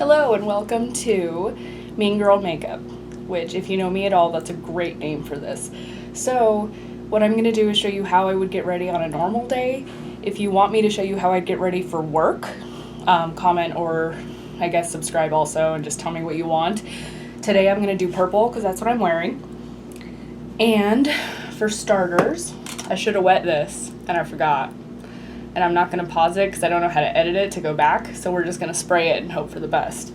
Hello and welcome to Mean Girl Makeup, which if you know me at all, that's a great name for this. So what I'm going to do is show you how I would get ready on a normal day. If you want me to show you how I'd get ready for work, comment or I guess subscribe also and just tell me what you want. Today I'm going to do purple because that's what I'm wearing. And for starters, I should have wet this and I forgot. And I'm not going to pause it because I don't know how to edit it to go back, so we're just going to spray it and hope for the best.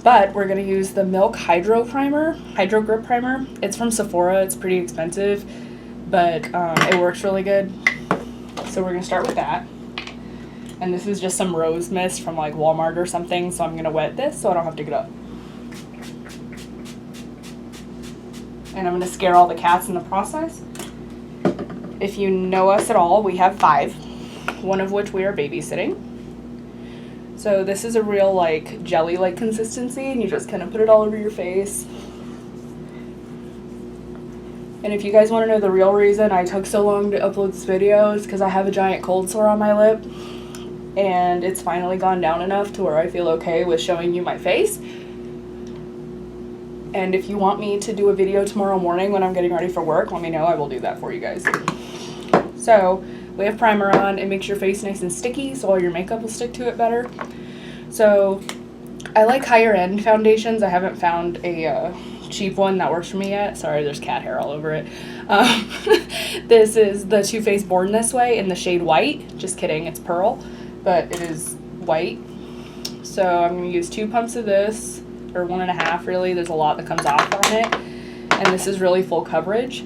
But we're going to use the Milk Hydro Grip Primer. It's from Sephora. It's pretty expensive, but it works really good. So we're going to start with that. And this is just some rose mist from like Walmart or something, so I'm going to wet this so I don't have to get up. And I'm going to scare all the cats in the process. If you know us at all, we have 5. One of which we are babysitting. So this is a real like jelly-like consistency, and you just kind of put it all over your face. And if you guys want to know the real reason I took so long to upload this video is because I have a giant cold sore on my lip, and it's finally gone down enough to where I feel okay with showing you my face. And if you want me to do a video tomorrow morning when I'm getting ready for work, let me know. I will do that for you guys. So we have primer on. It makes your face nice and sticky, so all your makeup will stick to it better. So I like higher end foundations. I haven't found a cheap one that works for me yet. Sorry, there's cat hair all over it. This is the Too Faced Born This Way in the shade white. Just kidding, it's pearl, but it is white. So I'm going to use 2 pumps of this, or 1.5 really. There's a lot that comes off on it. And this is really full coverage,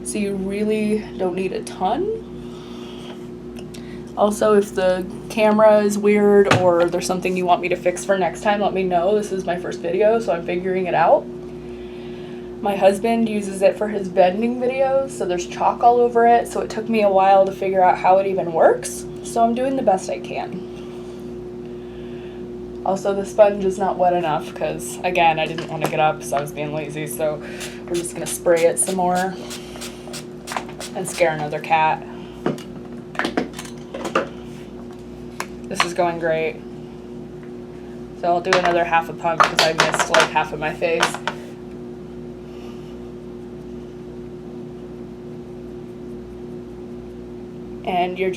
so you really don't need a ton. Also, if the camera is weird or there's something you want me to fix for next time, let me know. This is my first video, so I'm figuring it out. My husband uses it for his bending videos, so there's chalk all over it, so it took me a while to figure out how it even works. So I'm doing the best I can. Also, the sponge is not wet enough because, again, I didn't want to get up, so I was being lazy, so we're just going to spray it some more and scare another cat. This is going great. So I'll do another half a pump because I missed like half of my face. And you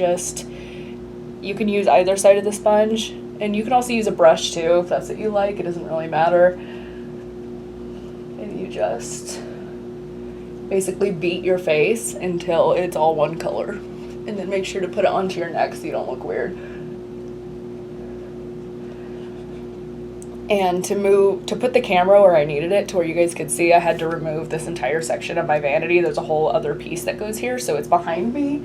can use either side of the sponge, and you can also use a brush too if that's what you like. It doesn't really matter. And you just basically beat your face until it's all one color. And then make sure to put it onto your neck so you don't look weird. And to put the camera where I needed it to where you guys could see, I had to remove this entire section of my vanity. There's a whole other piece that goes here, so it's behind me.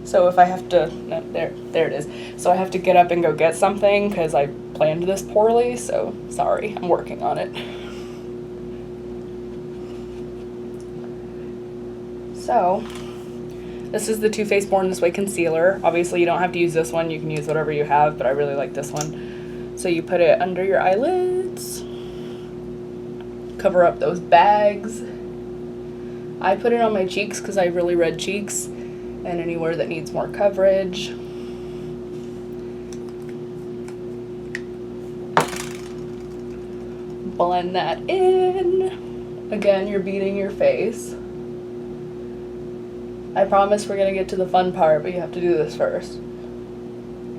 So if I have to, no, there it is. So I have to get up and go get something because I planned this poorly, so sorry, I'm working on it. So this is the Too Faced Born This Way concealer. Obviously you don't have to use this one, you can use whatever you have, but I really like this one. So you put it under your eyelids, cover up those bags. I put it on my cheeks because I have really red cheeks, and anywhere that needs more coverage. Blend that in. Again, you're beating your face. I promise we're going to get to the fun part, but you have to do this first.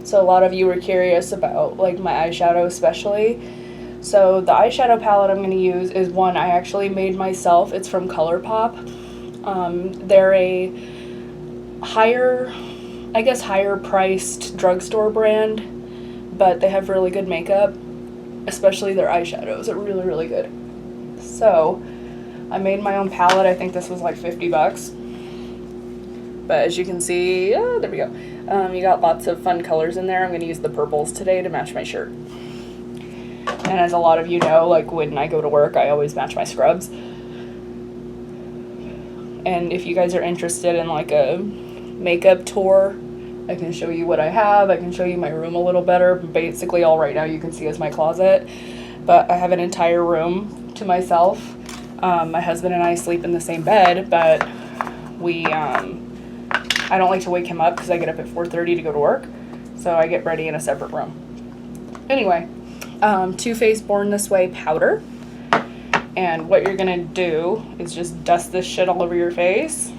So a lot of you were curious about like my eyeshadow especially. So the eyeshadow palette I'm going to use is one I actually made myself. It's from ColourPop. They're a higher priced drugstore brand, but they have really good makeup, especially their eyeshadows are really, really good. So I made my own palette. I think this was like $50. But as you can see, there we go. You got lots of fun colors in there. I'm going to use the purples today to match my shirt. And as a lot of you know, like when I go to work, I always match my scrubs. And if you guys are interested in like a makeup tour, I can show you what I have. I can show you my room a little better. Basically all right now you can see is my closet. But I have an entire room to myself. My husband and I sleep in the same bed, but I don't like to wake him up because I get up at 4:30 to go to work, so I get ready in a separate room. Anyway, Too Faced Born This Way powder. And what you're gonna do is just dust this shit all over your face.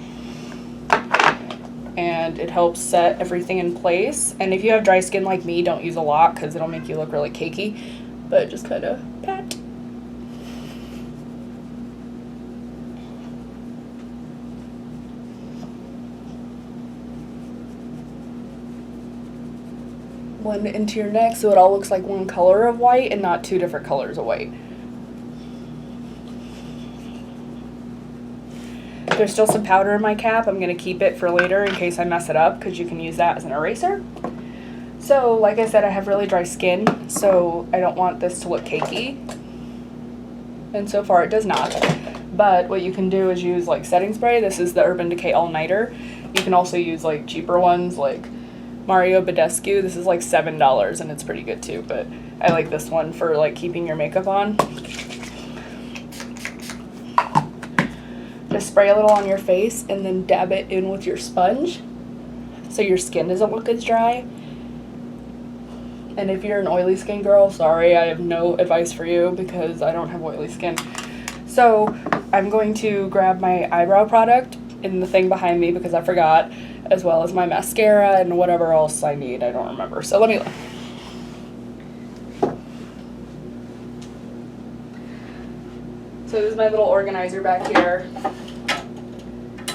And it helps set everything in place. And if you have dry skin like me, don't use a lot because it'll make you look really cakey. But just kind of pat. Blend it into your neck so it all looks like one color of white and not two different colors of white. There's still some powder in my cap. I'm going to keep it for later in case I mess it up because you can use that as an eraser. So, like I said, I have really dry skin, so I don't want this to look cakey. And so far it does not. But what you can do is use like setting spray. This is the Urban Decay All Nighter. You can also use like cheaper ones like Mario Badescu. This is like $7 and it's pretty good too, but I like this one for like keeping your makeup on. Just spray a little on your face and then dab it in with your sponge so your skin doesn't look as dry. And if you're an oily skin girl, sorry, I have no advice for you because I don't have oily skin. So I'm going to grab my eyebrow product in the thing behind me because I forgot, as well as my mascara and whatever else I need. I don't remember. So let me look. So this is my little organizer back here.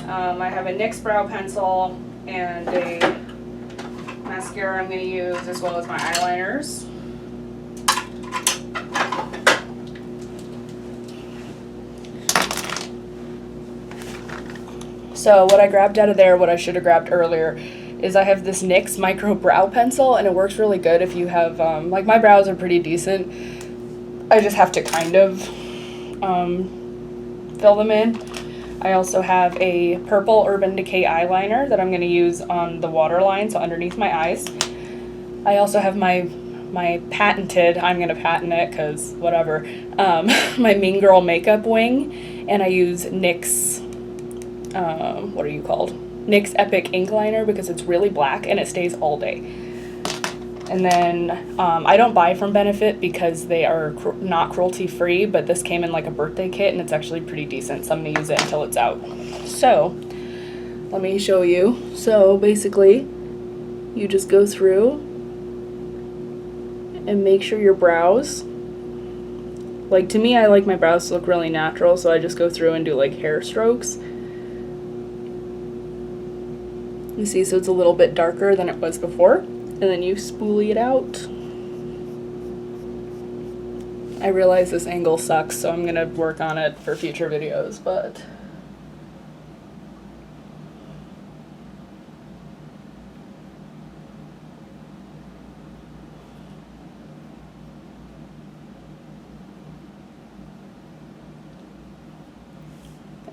I have a NYX brow pencil and a mascara I'm going to use, as well as my eyeliners. So what I grabbed out of there, what I should have grabbed earlier, is I have this NYX micro brow pencil, and it works really good if you have, like my brows are pretty decent. I just have to kind of fill them in. I also have a purple Urban Decay eyeliner that I'm going to use on the waterline, so underneath my eyes. I also have my patented, I'm going to patent it because whatever, my Mean Girl makeup wing, and I use NYX, what are you called? NYX Epic ink liner because it's really black and it stays all day. And then I don't buy from Benefit because they are not cruelty free, but this came in like a birthday kit and it's actually pretty decent, so I'm going to use it until it's out. So let me show you. So basically you just go through and make sure your brows, like to me I like my brows to look really natural, so I just go through and do like hair strokes. You see, so it's a little bit darker than it was before. And then you spoolie it out. I realize this angle sucks, so I'm going to work on it for future videos, but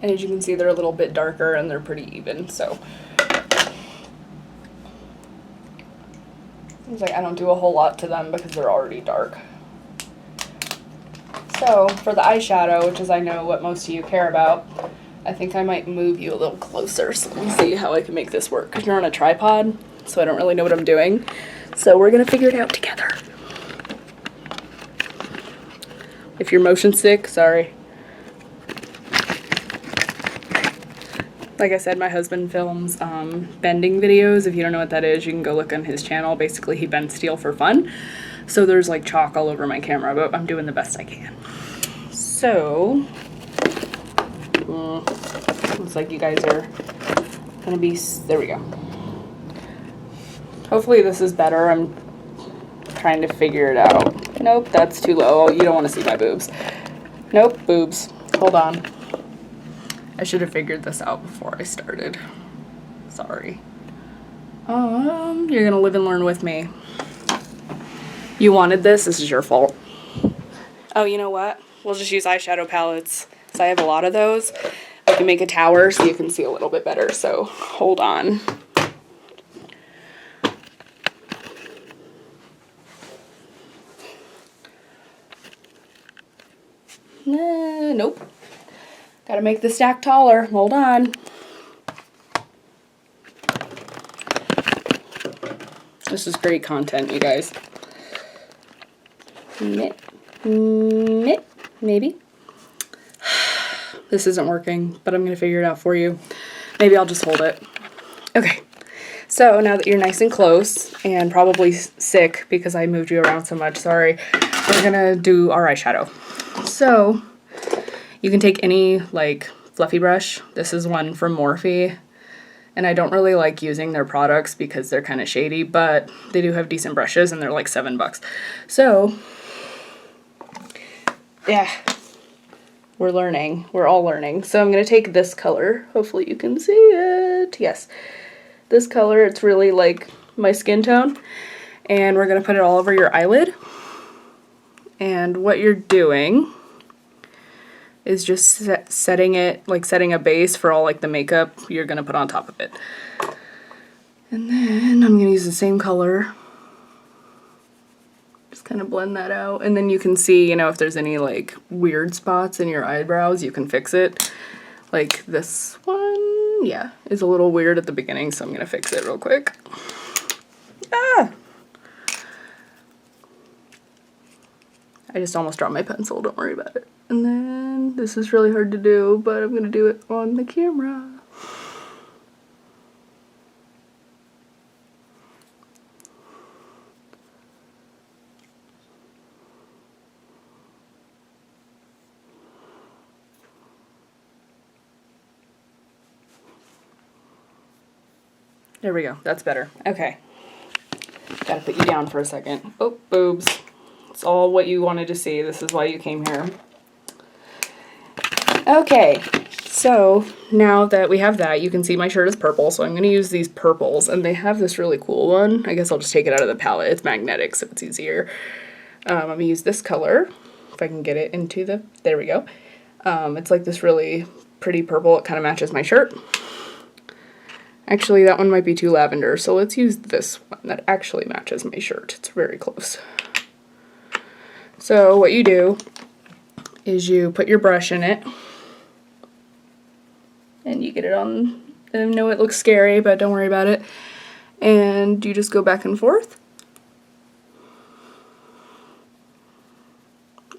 and as you can see, they're a little bit darker and they're pretty even, so it's like I don't do a whole lot to them because they're already dark. So for the eyeshadow, which is I know what most of you care about, I think I might move you a little closer so let me see how I can make this work because you're on a tripod, so I don't really know what I'm doing. So we're gonna figure it out together. If you're motion sick, sorry. Like I said, my husband films bending videos. If you don't know what that is, you can go look on his channel. Basically, he bends steel for fun. So there's like chalk all over my camera, but I'm doing the best I can. So, looks like you guys are gonna be, there we go. Hopefully this is better. I'm trying to figure it out. Nope, that's too low. You don't want to see my boobs. Nope, boobs. Hold on. I should have figured this out before I started. Sorry. You're gonna live and learn with me. You wanted this is your fault. Oh, you know what? We'll just use eyeshadow palettes. So I have a lot of those. I can make a tower so you can see a little bit better, so hold on. Nope. Gotta make the stack taller. Hold on. This is great content, you guys. Maybe. This isn't working, but I'm gonna figure it out for you. Maybe I'll just hold it. Okay, so now that you're nice and close and probably sick because I moved you around so much, sorry, we're gonna do our eyeshadow. So you can take any like fluffy brush. This is one from Morphe, and I don't really like using their products because they're kind of shady, but they do have decent brushes and they're like $7. So yeah, we're learning. We're all learning. So I'm gonna take this color. Hopefully you can see it. Yes, this color. It's really like my skin tone, and we're gonna put it all over your eyelid. And what you're doing is just setting it, like setting a base for all like the makeup you're gonna put on top of it. And then I'm gonna use the same color. Just kind of blend that out, and then you can see, you know, if there's any like weird spots in your eyebrows, you can fix it. Like this one, yeah, is a little weird at the beginning, so I'm gonna fix it real quick. Ah! I just almost dropped my pencil, don't worry about it. And then this is really hard to do, but I'm gonna do it on the camera. There we go, that's better. Okay. Gotta put you down for a second. Oh, boobs. It's all what you wanted to see. This is why you came here. Okay, so now that we have that, you can see my shirt is purple, so I'm going to use these purples, and they have this really cool one. I guess I'll just take it out of the palette. It's magnetic, so it's easier. I'm going to use this color, if I can get it into the, there we go. It's like this really pretty purple. It kind of matches my shirt. Actually, that one might be too lavender, so let's use this one that actually matches my shirt. It's very close. So what you do is you put your brush in it, and you get it on. I know it looks scary, but don't worry about it. And you just go back and forth.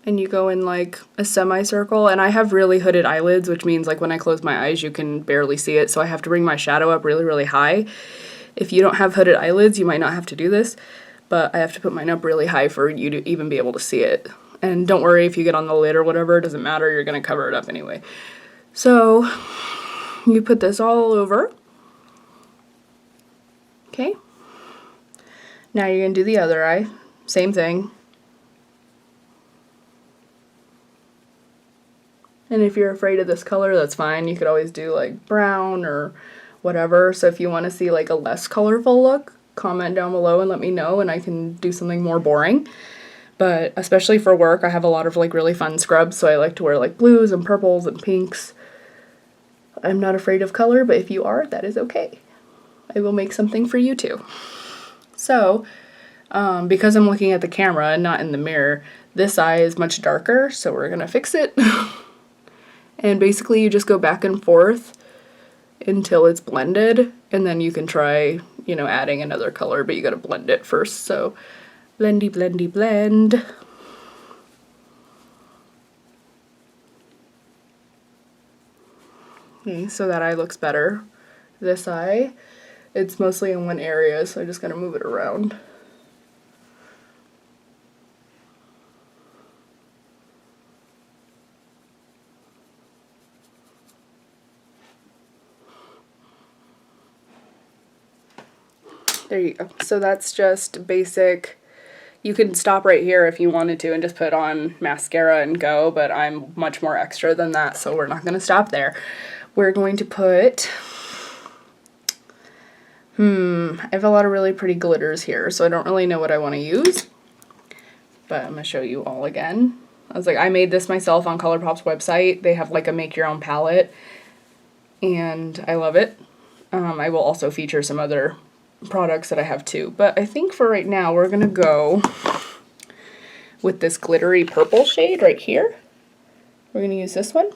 And you go in like a semicircle, and I have really hooded eyelids, which means like when I close my eyes you can barely see it, so I have to bring my shadow up really, really high. If you don't have hooded eyelids, you might not have to do this, but I have to put mine up really high for you to even be able to see it. And don't worry if you get on the lid or whatever, it doesn't matter, you're gonna cover it up anyway. So you put this all over. Okay. Now you're gonna do the other eye, same thing. And if you're afraid of this color, that's fine. You could always do like brown or whatever. So if you want to see like a less colorful look, comment down below and let me know, and I can do something more boring. But especially for work, I have a lot of like really fun scrubs, so I like to wear like blues and purples and pinks. I'm not afraid of color, but if you are, that is okay. I will make something for you too. So, because I'm looking at the camera and not in the mirror, this eye is much darker, so we're gonna fix it. And basically you just go back and forth until it's blended, and then you can try, you know, adding another color, but you gotta blend it first. So blendy, blendy, blend. Okay, so that eye looks better. This eye, it's mostly in one area, so I just gotta move it around. There you go. So that's just basic. You can stop right here if you wanted to and just put on mascara and go, but I'm much more extra than that, so we're not going to stop there. We're going to put, I have a lot of really pretty glitters here, so I don't really know what I want to use, but I'm going to show you all again. I was like, I made this myself on ColourPop's website. They have like a make your own palette, and I love it. I will also feature some other products that I have too, but I think for right now we're gonna go with this glittery purple shade right here. We're gonna use this one,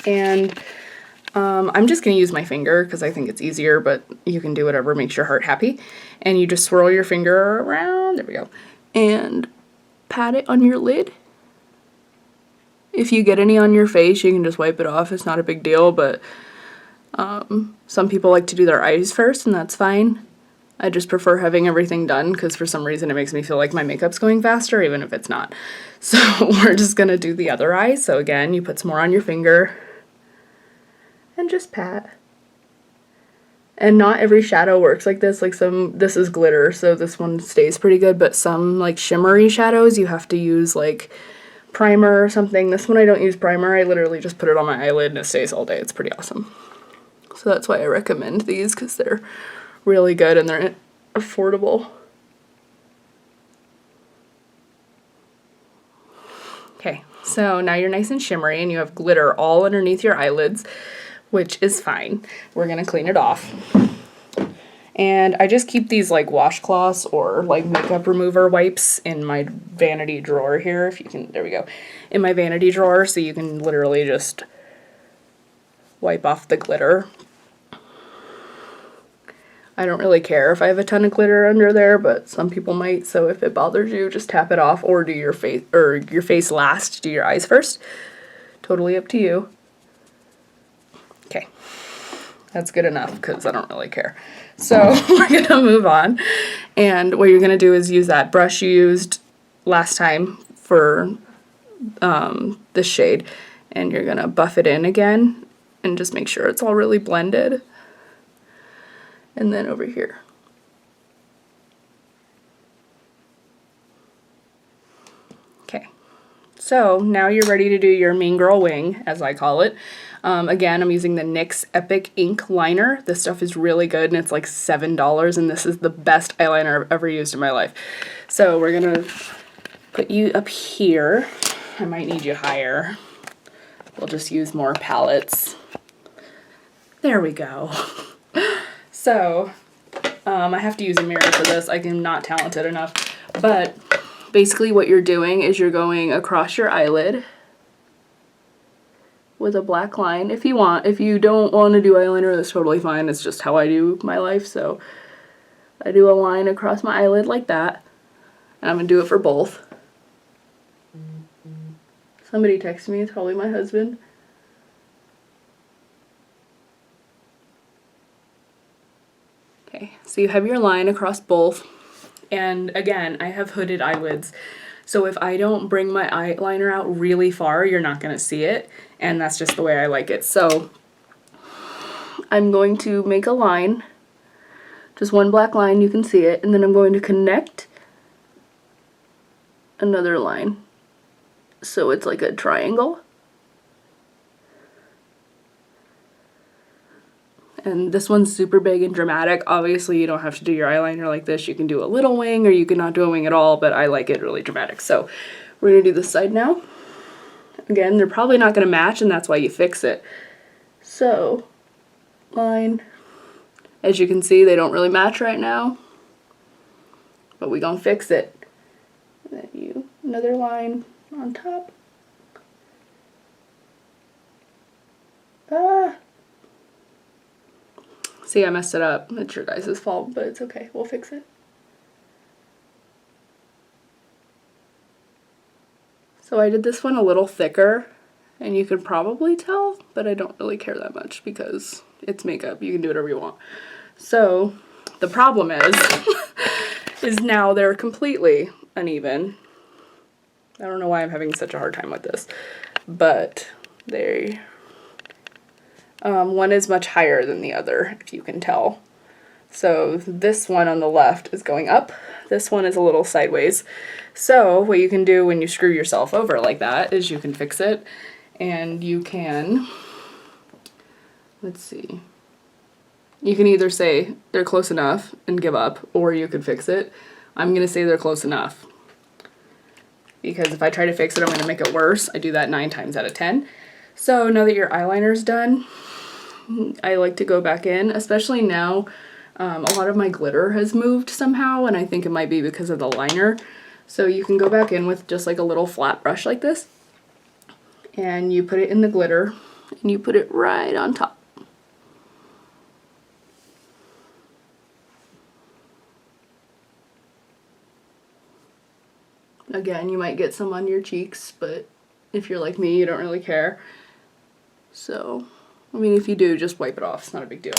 and I'm just gonna use my finger because I think it's easier, but you can do whatever makes your heart happy. And you just swirl your finger around, there we go, and pat it on your lid. If you get any on your face, you can just wipe it off. It's not a big deal, but some people like to do their eyes first, and that's fine. I just prefer having everything done because for some reason it makes me feel like my makeup's going faster, even if it's not. So we're just gonna do the other eye. So again, you put some more on your finger and just pat. And not every shadow works like this. Like this is glitter, so this one stays pretty good, but some like shimmery shadows, you have to use like primer or something. This one I don't use primer. I literally just put it on my eyelid and it stays all day. It's pretty awesome. So that's why I recommend these, because they're really good and they're affordable. Okay, so now you're nice and shimmery and you have glitter all underneath your eyelids, which is fine. We're gonna clean it off. And I just keep these like washcloths or like makeup remover wipes in my vanity drawer here, if you can, there we go, in my vanity drawer, so you can literally just wipe off the glitter. I don't really care if I have a ton of glitter under there, but some people might, so if it bothers you, just tap it off or do your face last, do your eyes first. Totally up to you. Okay, that's good enough because I don't really care. So we're gonna move on, and what you're gonna do is use that brush you used last time for this shade, and you're gonna buff it in again and just make sure it's all really blended. And then over here. Okay, so now you're ready to do your Mean Girl wing, as I call it. Again, I'm using the NYX Epic Ink Liner. This stuff is really good and it's like $7, and this is the best eyeliner I've ever used in my life. So we're gonna put you up here. I might need you higher. We'll just use more palettes. There we go. So, I have to use a mirror for this. I'm not talented enough. But basically what you're doing is you're going across your eyelid with a black line if you want. If you don't want to do eyeliner, that's totally fine. It's just how I do my life. So I do a line across my eyelid like that. And I'm going to do it for both. Somebody texted me. It's probably my husband. Okay, so you have your line across both, and again, I have hooded eyelids, so if I don't bring my eyeliner out really far, you're not going to see it, and that's just the way I like it. So I'm going to make a line, just one black line, you can see it, and then I'm going to connect another line, so it's like a triangle. And this one's super big and dramatic. Obviously, you don't have to do your eyeliner like this. You can do a little wing or you can not do a wing at all, but I like it really dramatic. So we're going to do this side now. Again, they're probably not going to match, and that's why you fix it. So, line. As you can see, they don't really match right now, but we're going to fix it. And then you, another line on top. See, I messed it up. It's your guys' fault, but it's okay. We'll fix it. So I did this one a little thicker, and you can probably tell, but I don't really care that much because it's makeup. You can do whatever you want. So the problem is now they're completely uneven. I don't know why I'm having such a hard time with this, but they one is much higher than the other, if you can tell. So this one on the left is going up, this one is a little sideways. So what you can do when you screw yourself over like that is you can fix it, and you can, let's see, you can either say they're close enough and give up, or you could fix it. I'm going to say they're close enough, because if I try to fix it, I'm going to make it worse. I do that 9 times out of 10. So now that your eyeliner's done, I like to go back in, especially now. A lot of my glitter has moved somehow, and I think it might be because of the liner. So you can go back in with just like a little flat brush like this, and you put it in the glitter, and you put it right on top. Again, you might get some on your cheeks, but if you're like me, you don't really care. So, I mean, if you do, just wipe it off. It's not a big deal.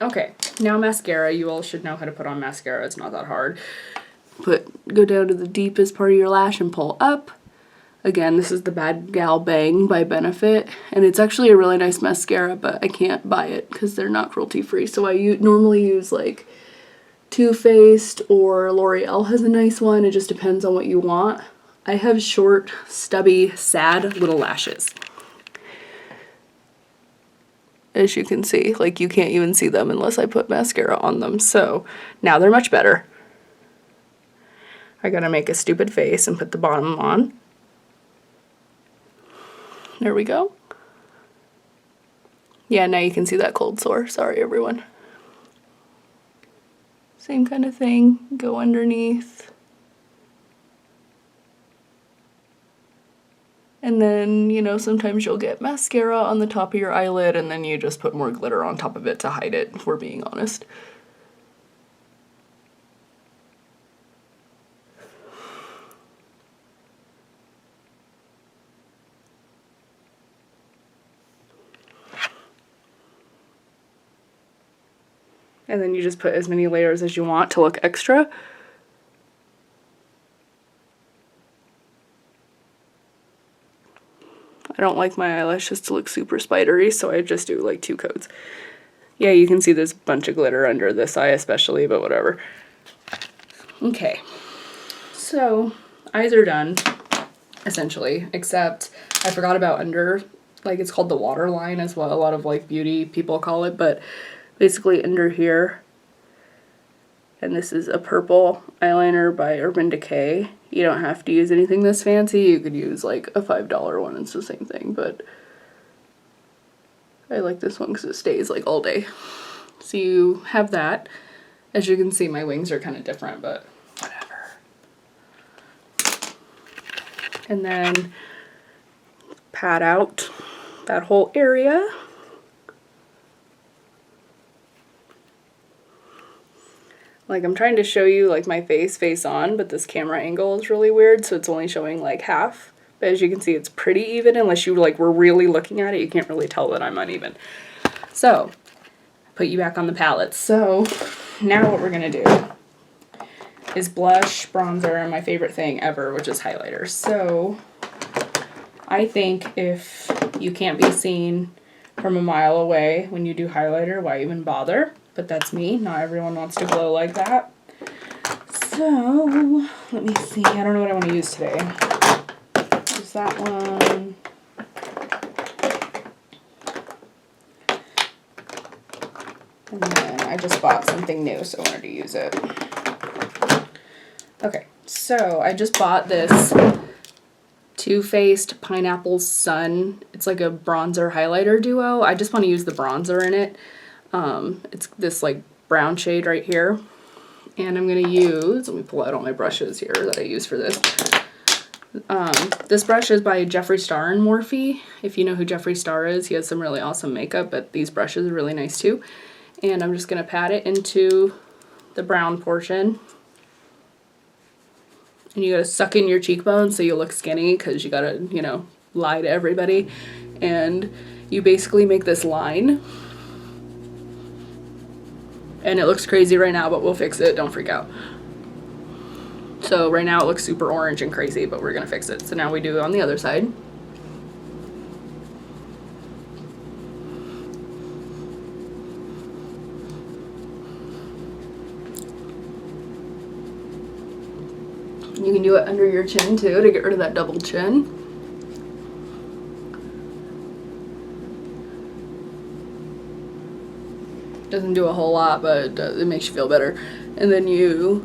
Okay, now mascara. You all should know how to put on mascara. It's not that hard. Go down to the deepest part of your lash and pull up. Again, this is the Bad Gal Bang by Benefit, and it's actually a really nice mascara, but I can't buy it because they're not cruelty-free. So I normally use like Too Faced, or L'Oreal has a nice one. It just depends on what you want. I have short, stubby, sad little lashes. As you can see, like you can't even see them unless I put mascara on them. So now they're much better. I gotta make a stupid face and put the bottom on. There we go. Yeah, now you can see that cold sore. Sorry, everyone. Same kind of thing. Go underneath. And then, you know, sometimes you'll get mascara on the top of your eyelid and then you just put more glitter on top of it to hide it, if we're being honest. And then you just put as many layers as you want to look extra. I don't like my eyelashes to look super spidery, so I just do like 2 coats. Yeah, you can see there's a bunch of glitter under this eye especially, but whatever. Okay, so eyes are done, essentially, except I forgot about under, like it's called the waterline as well. A lot of like beauty people call it, but basically under here. And this is a purple eyeliner by Urban Decay. You don't have to use anything this fancy. You could use like a $5 one. It's the same thing, but I like this one because it stays like all day. So you have that. As you can see, my wings are kind of different, but whatever. And then pat out that whole area. Like I'm trying to show you like my face on, but this camera angle is really weird, so it's only showing like half. But as you can see, it's pretty even. Unless you like were really looking at it, you can't really tell that I'm uneven. So, put you back on the palette. So, now what we're gonna do is blush, bronzer, and my favorite thing ever, which is highlighter. So, I think if you can't be seen from a mile away when you do highlighter, why even bother? But that's me. Not everyone wants to glow like that. So, let me see. I don't know what I want to use today. Use that one. And then I just bought something new, so I wanted to use it. Okay, so I just bought this Too Faced Pineapple Sun. It's like a bronzer highlighter duo. I just want to use the bronzer in it. It's this like brown shade right here, and I'm gonna use, let me pull out all my brushes here that I use for this. This brush is by Jeffree Star and Morphe. If you know who Jeffree Star is, he has some really awesome makeup, but these brushes are really nice too. And I'm just gonna pat it into the brown portion. And you gotta suck in your cheekbones so you look skinny, because you gotta, you know, lie to everybody. And you basically make this line. And it looks crazy right now, but we'll fix it. Don't freak out. So right now it looks super orange and crazy, but we're gonna fix it. So now we do it on the other side. You can do it under your chin too to get rid of that double chin. Doesn't do a whole lot, but it makes you feel better. And then you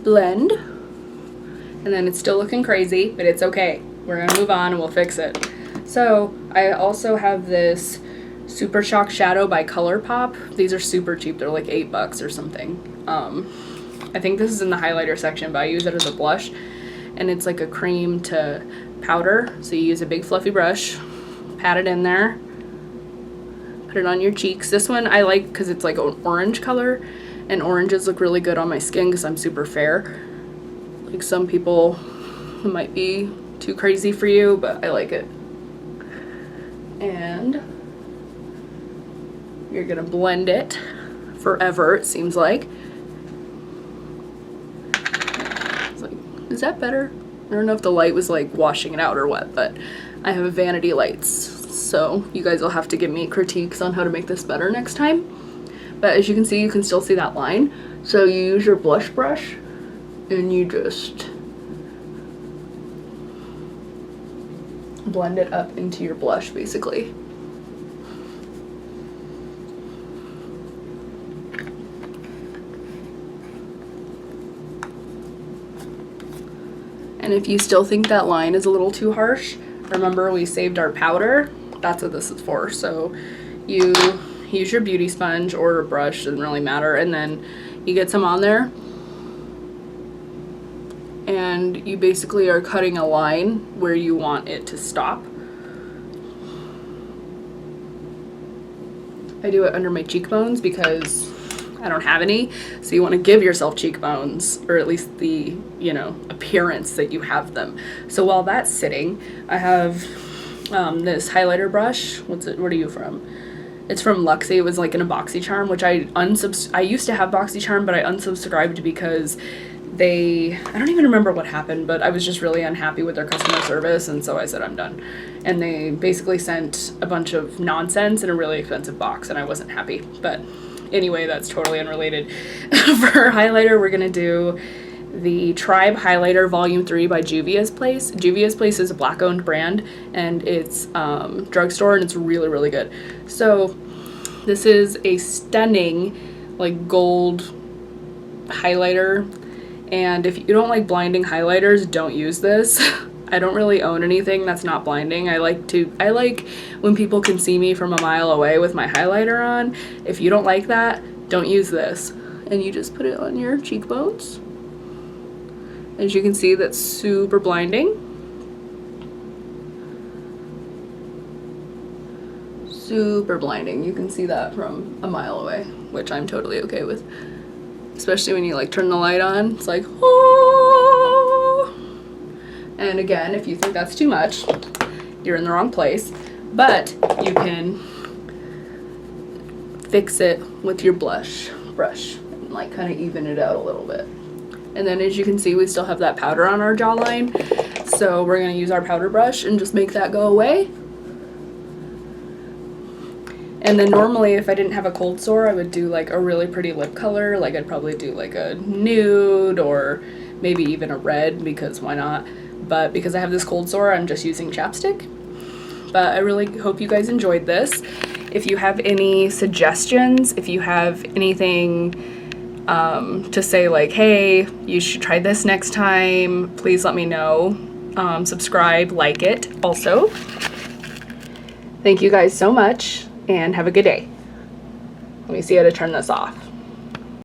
blend, and then it's still looking crazy, but it's okay. We're gonna move on and we'll fix it. So I also have this Super Shock Shadow by ColourPop. These are super cheap. They're like $8 or something. I think this is in the highlighter section, but I use it as a blush, and it's like a cream to powder. So you use a big fluffy brush, pat it in there, put it on your cheeks. This one I like because it's like an orange color, and oranges look really good on my skin because I'm super fair. Like some people It might be too crazy for you, but I like it. And you're gonna blend it forever, it seems like. It's like, is that better? I don't know if the light was like washing it out or what, but I have vanity lights, so you guys will have to give me critiques on how to make this better next time. But as you can see, you can still see that line. So you use your blush brush and you just blend it up into your blush, basically. And if you still think that line is a little too harsh, remember we saved our powder. That's what this is for. So you use your beauty sponge or a brush, doesn't really matter, and then you get some on there. And you basically are cutting a line where you want it to stop. I do it under my cheekbones because I don't have any, so you want to give yourself cheekbones, or at least the, you know, appearance that you have them. So while that's sitting, I have this highlighter brush. What are you from? It's from Luxie. It was like in a BoxyCharm, which I used to have BoxyCharm, but I unsubscribed because I don't even remember what happened, but I was just really unhappy with their customer service, and so I said I'm done. And they basically sent a bunch of nonsense in a really expensive box, and I wasn't happy. But anyway, that's totally unrelated. For highlighter, we're gonna do the Tribe Highlighter Volume 3 by Juvia's Place. Juvia's Place is a black-owned brand, and it's drugstore, and it's really, really good. So this is a stunning, like, gold highlighter. And if you don't like blinding highlighters, don't use this. I don't really own anything that's not blinding. I like when people can see me from a mile away with my highlighter on. If you don't like that, don't use this. And you just put it on your cheekbones. As you can see, that's super blinding. Super blinding. You can see that from a mile away, which I'm totally okay with. Especially when you like turn the light on, it's like, oh. And again, if you think that's too much, you're in the wrong place, but you can fix it with your brush and like kind of even it out a little bit. And then as you can see, we still have that powder on our jawline, so we're gonna use our powder brush and just make that go away. And then normally, if I didn't have a cold sore, I would do like a really pretty lip color. Like I'd probably do like a nude or maybe even a red, because why not? But because I have this cold sore, I'm just using chapstick. But I really hope you guys enjoyed this. If you have any suggestions, if you have anything to say like, hey, you should try this next time, please let me know. Subscribe, like it also. Thank you guys so much, and have a good day. Let me see how to turn this off.